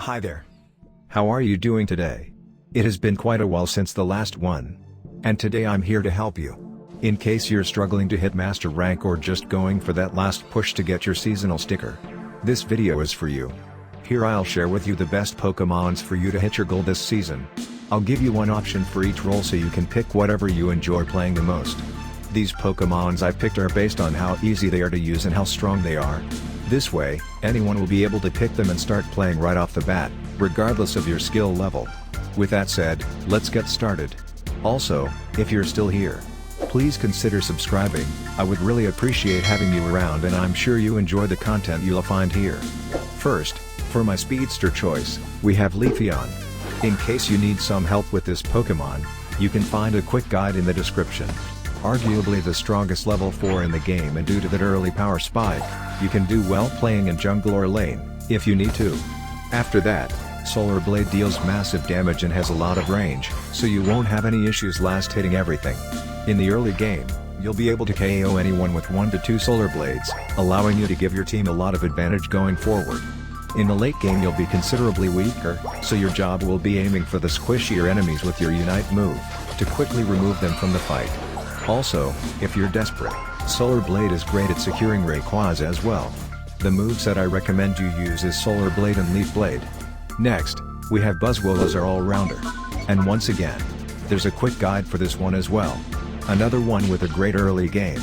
Hi there. How are you doing today? It has been quite a while since the last one. And today I'm here to help you. In case you're struggling to hit master rank or just going for that last push to get your seasonal sticker. This video is for you. Here I'll share with you the best Pokemons for you to hit your goal this season. I'll give you one option for each role so you can pick whatever you enjoy playing the most. These Pokemons I picked are based on how easy they are to use and how strong they are. This way, anyone will be able to pick them and start playing right off the bat, regardless of your skill level. With that said, let's get started. Also, if you're still here, please consider subscribing. I would really appreciate having you around and I'm sure you enjoy the content you'll find here. First, for my speedster choice, we have Leafeon. In case you need some help with this Pokemon, you can find a quick guide in the description. Arguably the strongest level 4 in the game, and due to that early power spike, you can do well playing in jungle or lane, if you need to. After that, Solar Blade deals massive damage and has a lot of range, so you won't have any issues last hitting everything. In the early game, you'll be able to KO anyone with 1 to 2 Solar Blades, allowing you to give your team a lot of advantage going forward. In the late game you'll be considerably weaker, so your job will be aiming for the squishier enemies with your Unite move, to quickly remove them from the fight. Also, if you're desperate, Solar Blade is great at securing Rayquaza as well. The moveset I recommend you use is Solar Blade and Leaf Blade. Next, we have Buzzwole as our all-rounder. And once again, there's a quick guide for this one as well. Another one with a great early game.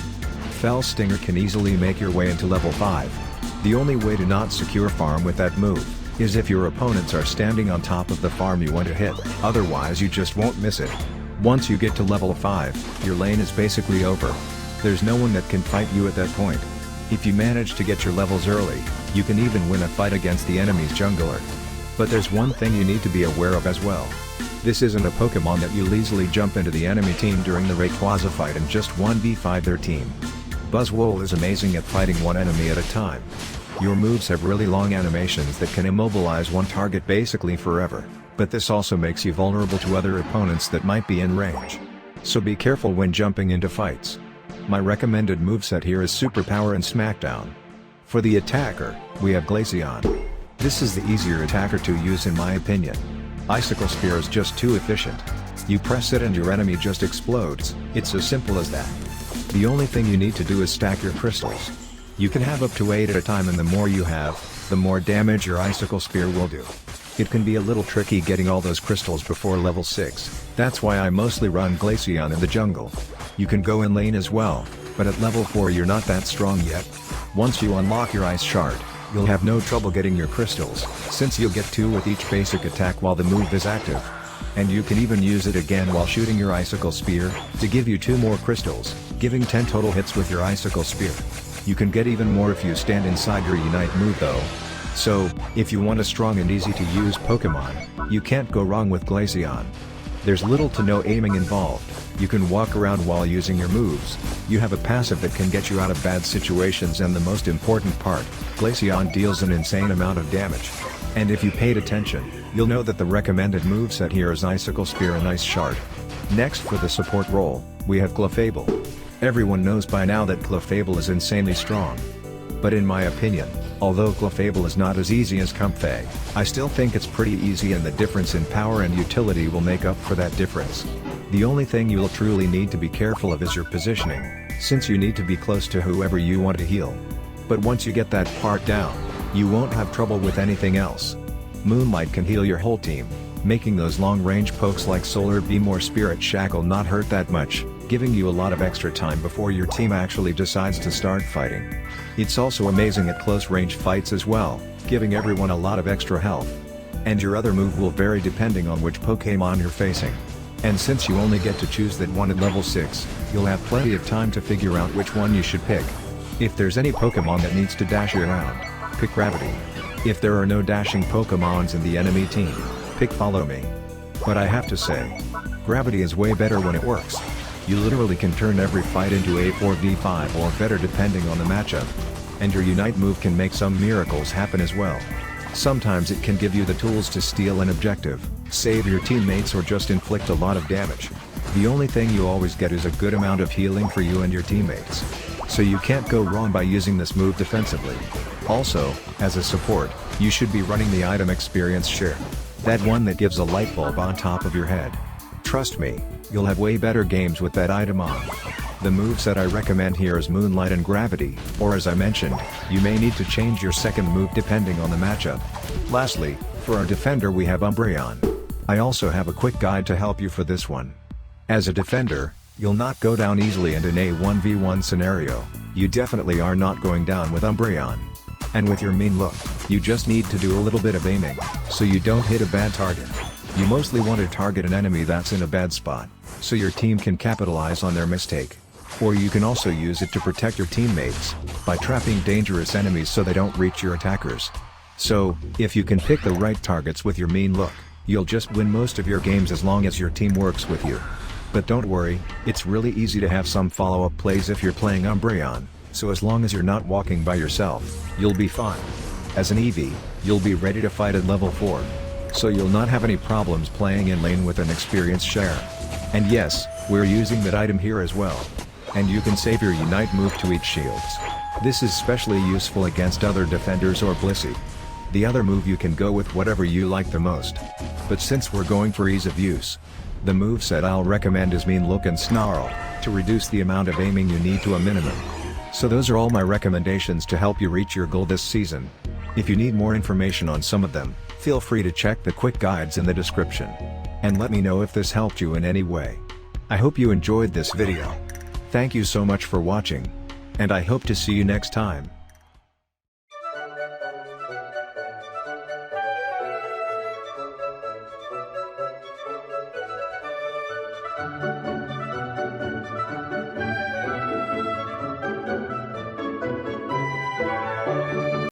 Fell Stinger can easily make your way into level 5. The only way to not secure farm with that move is if your opponents are standing on top of the farm you want to hit, otherwise you just won't miss it. Once you get to level 5, your lane is basically over. There's no one that can fight you at that point. If you manage to get your levels early, you can even win a fight against the enemy's jungler. But there's one thing you need to be aware of as well. This isn't a Pokemon that you'll easily jump into the enemy team during the Rayquaza fight and just 1v5 their team. Buzzwole is amazing at fighting one enemy at a time. Your moves have really long animations that can immobilize one target basically forever, but this also makes you vulnerable to other opponents that might be in range. So be careful when jumping into fights. My recommended moveset here is Superpower and Smackdown. For the attacker, we have Glaceon. This is the easier attacker to use in my opinion. Icicle Spear is just too efficient. You press it and your enemy just explodes, it's as simple as that. The only thing you need to do is stack your crystals. You can have up to 8 at a time, and the more you have, the more damage your Icicle Spear will do. It can be a little tricky getting all those crystals before level 6, that's why I mostly run Glaceon in the jungle. You can go in lane as well, but at level 4 you're not that strong yet. Once you unlock your Ice Shard, you'll have no trouble getting your crystals, since you'll get 2 with each basic attack while the move is active. And you can even use it again while shooting your Icicle Spear, to give you 2 more crystals, giving 10 total hits with your Icicle Spear. You can get even more if you stand inside your Unite move though. So, if you want a strong and easy to use Pokemon, you can't go wrong with Glaceon. There's little to no aiming involved, you can walk around while using your moves, you have a passive that can get you out of bad situations, and the most important part, Glaceon deals an insane amount of damage. And if you paid attention, you'll know that the recommended moveset here is Icicle Spear and Ice Shard. Next, for the support role, we have Clefable. Everyone knows by now that Clefable is insanely strong. But in my opinion, although Clefable is not as easy as Comfey, I still think it's pretty easy, and the difference in power and utility will make up for that difference. The only thing you'll truly need to be careful of is your positioning, since you need to be close to whoever you want to heal. But once you get that part down, you won't have trouble with anything else. Moonlight can heal your whole team, making those long-range pokes like Solar Beam or Spirit Shackle not hurt that much, giving you a lot of extra time before your team actually decides to start fighting. It's also amazing at close-range fights as well, giving everyone a lot of extra health. And your other move will vary depending on which Pokemon you're facing. And since you only get to choose that one at level 6, you'll have plenty of time to figure out which one you should pick. If there's any Pokemon that needs to dash around, pick Gravity. If there are no dashing Pokemons in the enemy team, pick Follow Me. But I have to say, Gravity is way better when it works. You literally can turn every fight into a 4v5 or better depending on the matchup. And your Unite move can make some miracles happen as well. Sometimes it can give you the tools to steal an objective, save your teammates, or just inflict a lot of damage. The only thing you always get is a good amount of healing for you and your teammates. So you can't go wrong by using this move defensively. Also, as a support, you should be running the item experience share. That one that gives a light bulb on top of your head. Trust me, you'll have way better games with that item on. The moveset I recommend here is Moonlight and Gravity, or as I mentioned, you may need to change your second move depending on the matchup. Lastly, for our defender we have Umbreon. I also have a quick guide to help you for this one. As a defender, you'll not go down easily in a 1v1 scenario, you definitely are not going down with Umbreon. And with your mean look, you just need to do a little bit of aiming, so you don't hit a bad target. You mostly want to target an enemy that's in a bad spot, so your team can capitalize on their mistake. Or you can also use it to protect your teammates, by trapping dangerous enemies so they don't reach your attackers. So, if you can pick the right targets with your mean look, you'll just win most of your games as long as your team works with you. But don't worry, it's really easy to have some follow-up plays if you're playing Umbreon, so as long as you're not walking by yourself, you'll be fine. As an Eevee, you'll be ready to fight at level 4. So you'll not have any problems playing in lane with an experience share. And yes, we're using that item here as well. And you can save your Unite move to each shields. This is especially useful against other defenders or Blissey. The other move you can go with whatever you like the most. But since we're going for ease of use, the moveset I'll recommend is Mean Look and Snarl, to reduce the amount of aiming you need to a minimum. So those are all my recommendations to help you reach your goal this season. If you need more information on some of them, feel free to check the quick guides in the description. And let me know if this helped you in any way. I hope you enjoyed this video. Thank you so much for watching. And I hope to see you next time.